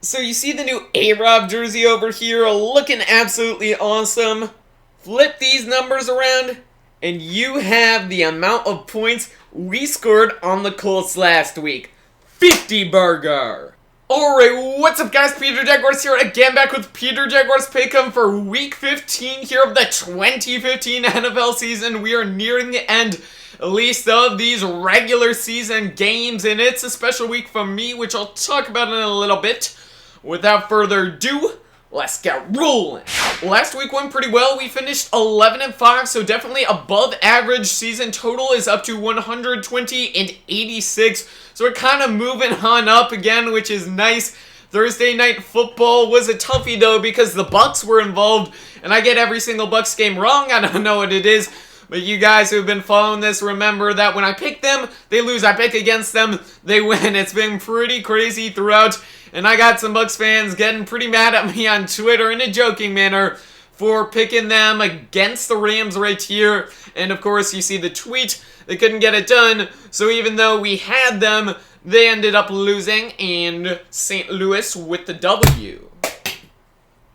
So you see the new A-Rob jersey over here, looking absolutely awesome. Flip these numbers around, and you have the amount of points we scored on the Colts last week. 50 burger! Alright, what's up guys, PeterJaguars here again, back with PeterJaguars Pick'em for week 15 here of the 2015 NFL season. We are nearing the end, at least of these regular season games, and it's a special week for me, which I'll talk about in a little bit. Without further ado, let's get rolling. Last week went pretty well. We finished 11-5, so definitely above average. Season total is up to 120 and 86. So we're kind of moving on up again, which is nice. Thursday night football was a toughie though because the Bucs were involved, and I get every single Bucs game wrong. I don't know what it is. But you guys who've been following this remember that when I pick them, they lose. I pick against them, they win. It's been pretty crazy throughout. And I got some Bucs fans getting pretty mad at me on Twitter in a joking manner for picking them against the Rams right here. And of course, you see the tweet. They couldn't get it done. So even though we had them, they ended up losing. And St. Louis with the W.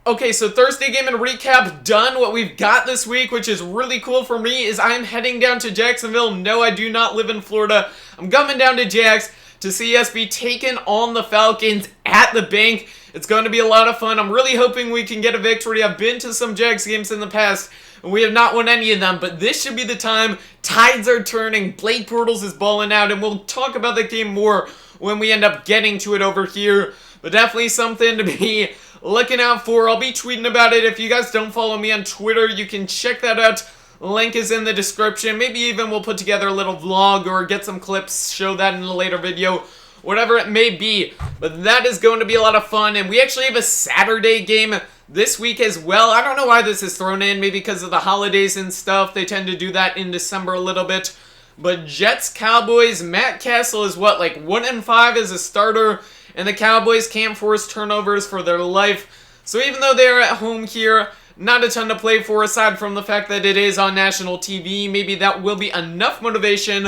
Okay, so Thursday game and recap done. What we've got this week, which is really cool for me, is I'm heading down to Jacksonville. No, I do not live in Florida. I'm coming down to JAX to see us be taken on the Falcons at the bank. It's going to be a lot of fun. I'm really hoping we can get a victory. I've been to some JAX games in the past, and we have not won any of them, but this should be the time. Tides are turning. Blake Bortles is balling out, and we'll talk about the game more when we end up getting to it over here. But definitely something to be looking out for. I'll be tweeting about it. If you guys don't follow me on Twitter, you can check that out. Link is in the description. Maybe even we'll put together a little vlog or get some clips, show that in a later video, whatever it may be. But that is going to be a lot of fun, and we actually have a Saturday game this week as well. I don't know why this is thrown in, maybe because of the holidays and stuff. They tend to do that in December a little bit. But Jets, Cowboys, Matt Castle is what, like 1-5 as a starter, and the Cowboys can't force turnovers for their life. So even though they're at home here, not a ton to play for aside from the fact that it is on national TV. Maybe that will be enough motivation.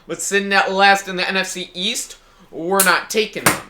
But sitting at last in the NFC East, we're not taking them.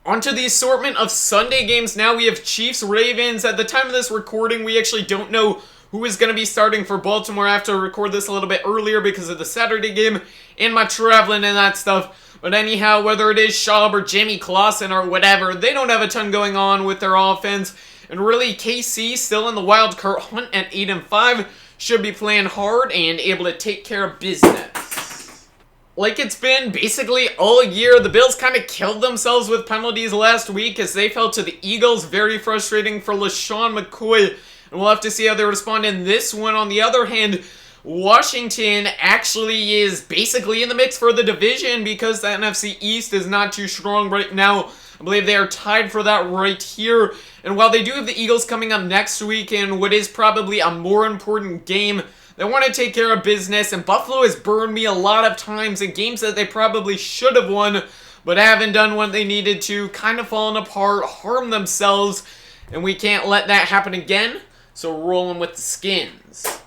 Onto the assortment of Sunday games now. We have Chiefs-Ravens. At the time of this recording, we actually don't know who is going to be starting for Baltimore. I have to record this a little bit earlier because of the Saturday game and my traveling and that stuff. But anyhow, whether it is Schaub or Jamie Clausen or whatever, they don't have a ton going on with their offense. And really, KC still in the wild card hunt at 8-5. Should be playing hard and able to take care of business. Like it's been basically all year, the Bills kind of killed themselves with penalties last week as they fell to the Eagles. Very frustrating for LaShawn McCoy. And we'll have to see how they respond in this one. On the other hand, Washington actually is basically in the mix for the division because the NFC East is not too strong right now. I believe they are tied for that right here. And while they do have the Eagles coming up next week in what is probably a more important game, they want to take care of business. And Buffalo has burned me a lot of times in games that they probably should have won, but haven't done what they needed to, kind of fallen apart, harmed themselves. And we can't let that happen again, so rolling with the Skins.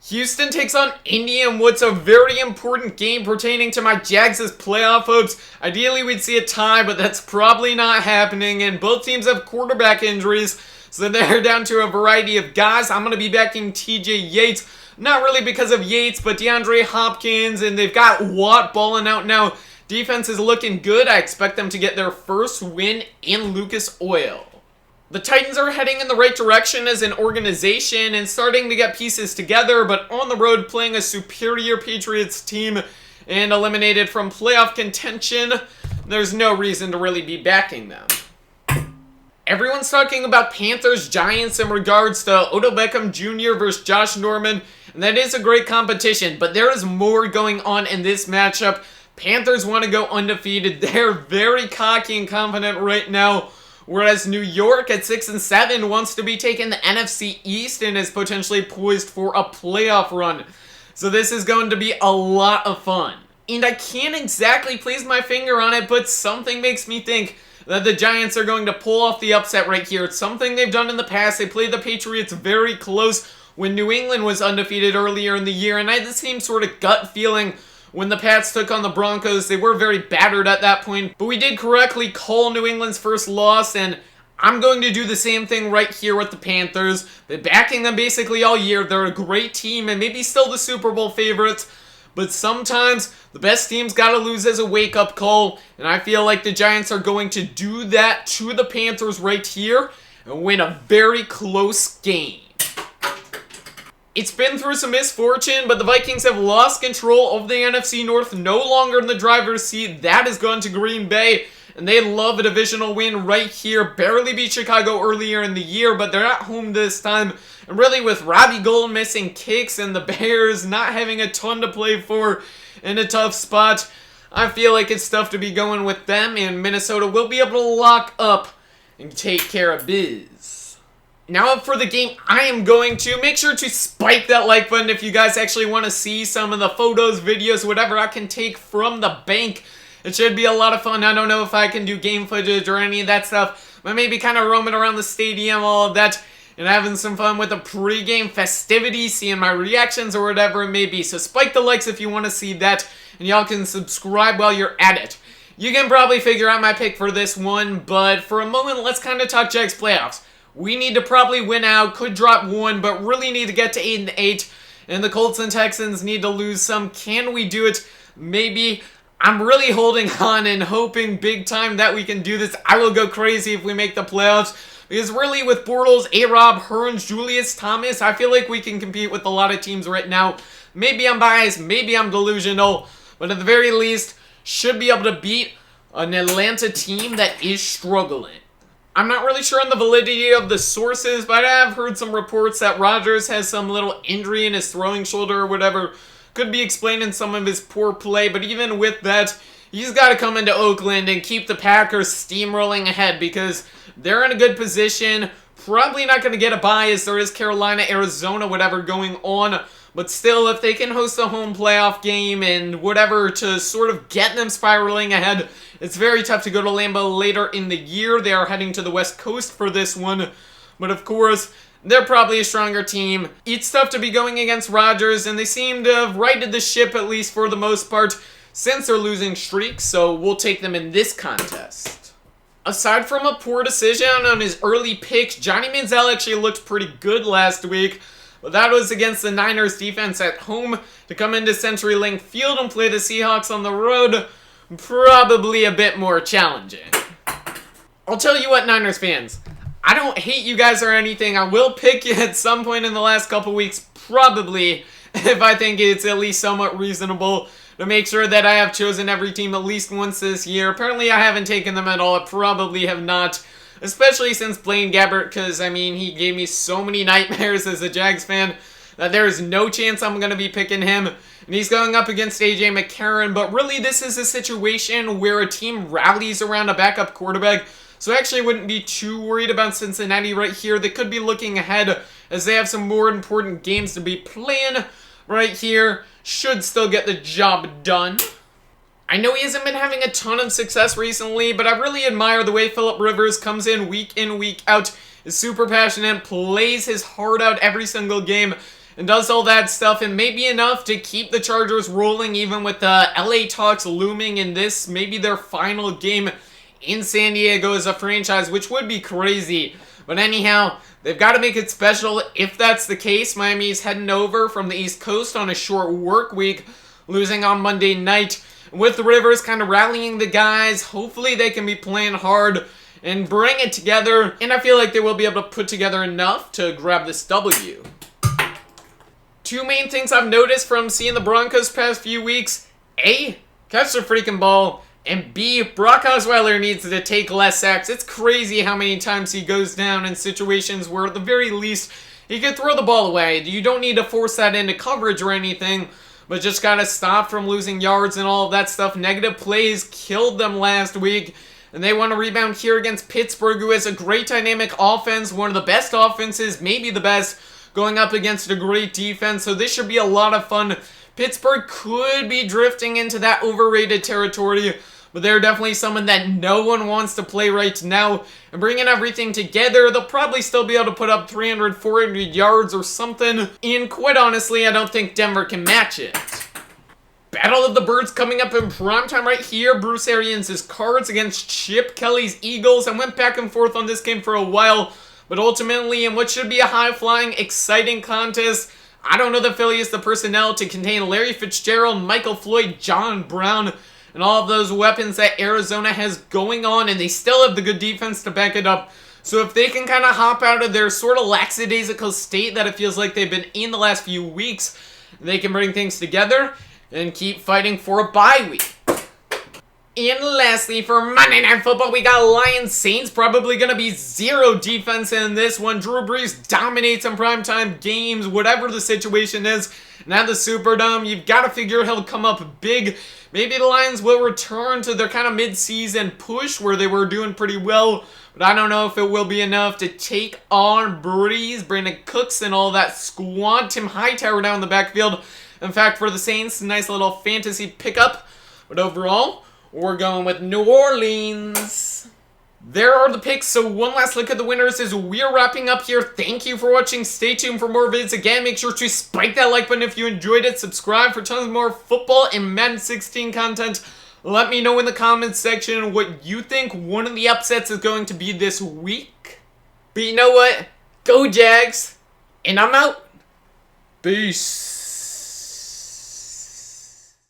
Houston takes on Indy in what's a very important game pertaining to my Jags' playoff hopes. Ideally, we'd see a tie, but that's probably not happening, and both teams have quarterback injuries, so they're down to a variety of guys. I'm going to be backing TJ Yates, not really because of Yates, but DeAndre Hopkins, and they've got Watt balling out now. Defense is looking good. I expect them to get their first win in Lucas Oil. The Titans are heading in the right direction as an organization and starting to get pieces together, but on the road playing a superior Patriots team and eliminated from playoff contention, there's no reason to really be backing them. Everyone's talking about Panthers Giants in regards to Odell Beckham Jr. versus Josh Norman, and that is a great competition, but there is more going on in this matchup. Panthers want to go undefeated. They're very cocky and confident right now. Whereas New York at 6-7 wants to be taking the NFC East and is potentially poised for a playoff run. So this is going to be a lot of fun. And I can't exactly place my finger on it, but something makes me think that the Giants are going to pull off the upset right here. It's something they've done in the past. They played the Patriots very close when New England was undefeated earlier in the year, and I had the same sort of gut feeling when the Pats took on the Broncos. They were very battered at that point, but we did correctly call New England's first loss, and I'm going to do the same thing right here with the Panthers. Been backing them basically all year. They're a great team and maybe still the Super Bowl favorites, but sometimes the best teams gotta lose as a wake-up call, and I feel like the Giants are going to do that to the Panthers right here and win a very close game. It's been through some misfortune, but the Vikings have lost control of the NFC North, no longer in the driver's seat. That has gone to Green Bay, and they love a divisional win right here. Barely beat Chicago earlier in the year, but they're at home this time. And really, with Robbie Gould missing kicks and the Bears not having a ton to play for in a tough spot, I feel like it's tough to be going with them, and Minnesota will be able to lock up and take care of biz. Now up for the game, I am going to make sure to spike that like button if you guys actually want to see some of the photos, videos, whatever I can take from the bank. It should be a lot of fun. I don't know if I can do game footage or any of that stuff, but maybe kind of roaming around the stadium, all of that, and having some fun with the pregame festivities, seeing my reactions or whatever it may be. So spike the likes if you want to see that, and y'all can subscribe while you're at it. You can probably figure out my pick for this one, but for a moment, let's kind of talk Jags playoffs. We need to probably win out, could drop one, but really need to get to 8-8, and the Colts and Texans need to lose some. Can we do it? Maybe. I'm really holding on and hoping big time that we can do this. I will go crazy if we make the playoffs, because really with Bortles, A-Rob, Hearns, Julius Thomas, I feel like we can compete with a lot of teams right now. Maybe I'm biased, maybe I'm delusional, but at the very least, should be able to beat an Atlanta team that is struggling. I'm not really sure on the validity of the sources, but I have heard some reports that Rodgers has some little injury in his throwing shoulder or whatever. Could be explaining some of his poor play, but even with that, he's got to come into Oakland and keep the Packers steamrolling ahead because they're in a good position. Probably not going to get a bye as there is Carolina, Arizona, whatever going on. But still, if they can host a home playoff game and whatever to sort of get them spiraling ahead, it's very tough to go to Lambeau later in the year. They are heading to the West Coast for this one. But of course, they're probably a stronger team. It's tough to be going against Rodgers, and they seem to have righted the ship at least for the most part since their losing streak, so we'll take them in this contest. Aside from a poor decision on his early picks, Johnny Manziel actually looked pretty good last week. But that was against the Niners defense at home. To come into CenturyLink Field and play the Seahawks on the road, probably a bit more challenging. I'll tell you what, Niners fans, I don't hate you guys or anything. I will pick you at some point in the last couple weeks, probably, if I think it's at least somewhat reasonable, to make sure that I have chosen every team at least once this year. Apparently I haven't taken them at all. I probably have not. Especially since Blaine Gabbert, because, I mean, he gave me so many nightmares as a Jags fan that there is no chance I'm going to be picking him. And he's going up against A.J. McCarron, but really this is a situation where a team rallies around a backup quarterback, so I actually wouldn't be too worried about Cincinnati right here. They could be looking ahead as they have some more important games to be playing right here. Should still get the job done. I know he hasn't been having a ton of success recently, but I really admire the way Phillip Rivers comes in, week out, is super passionate, plays his heart out every single game, and does all that stuff, and maybe enough to keep the Chargers rolling, even with the LA talks looming in this, maybe their final game in San Diego as a franchise, which would be crazy. But anyhow, they've got to make it special. If that's the case, Miami's heading over from the East Coast on a short work week, losing on Monday night. With the Rivers kind of rallying the guys, hopefully they can be playing hard and bring it together, and I feel like they will be able to put together enough to grab this W. Two main things I've noticed from seeing the Broncos past few weeks: A, catch the freaking ball, and B, Brock Osweiler needs to take less sacks. It's crazy how many times he goes down in situations where at the very least he could throw the ball away. You don't need to force that into coverage or anything, but just gotta stop from losing yards and all of that stuff. Negative plays killed them last week, and they want to rebound here against Pittsburgh, who has a great dynamic offense, one of the best offenses, maybe the best, going up against a great defense, so this should be a lot of fun. Pittsburgh could be drifting into that overrated territory, but they're definitely someone that no one wants to play right now. And bringing everything together, they'll probably still be able to put up 300, 400 yards or something. And quite honestly, I don't think Denver can match it. Battle of the Birds coming up in primetime right here. Bruce Arians' Cards against Chip Kelly's Eagles. I went back and forth on this game for a while, but ultimately in what should be a high-flying, exciting contest, I don't know the Philly has the personnel to contain Larry Fitzgerald, Michael Floyd, John Brown, and all of those weapons that Arizona has going on, and they still have the good defense to back it up. So if they can kind of hop out of their sort of lackadaisical state that it feels like they've been in the last few weeks, they can bring things together and keep fighting for a bye week. And lastly, for Monday Night Football, we got Lions Saints. Probably going to be zero defense in this one. Drew Brees dominates in primetime games, whatever the situation is. Now the Superdome, you've got to figure he'll come up big. Maybe the Lions will return to their kind of mid-season push where they were doing pretty well. But I don't know if it will be enough to take on Brees, Brandon Cooks, and all that squad. Tim Hightower down in the backfield. In fact, for the Saints, nice little fantasy pickup. But overall, we're going with New Orleans. There are the picks, so one last look at the winners as we're wrapping up here. Thank you for watching. Stay tuned for more vids. Again, make sure to spike that like button if you enjoyed it. Subscribe for tons more football and Madden 16 content. Let me know in the comments section what you think one of the upsets is going to be this week. But you know what? Go Jags. And I'm out. Peace.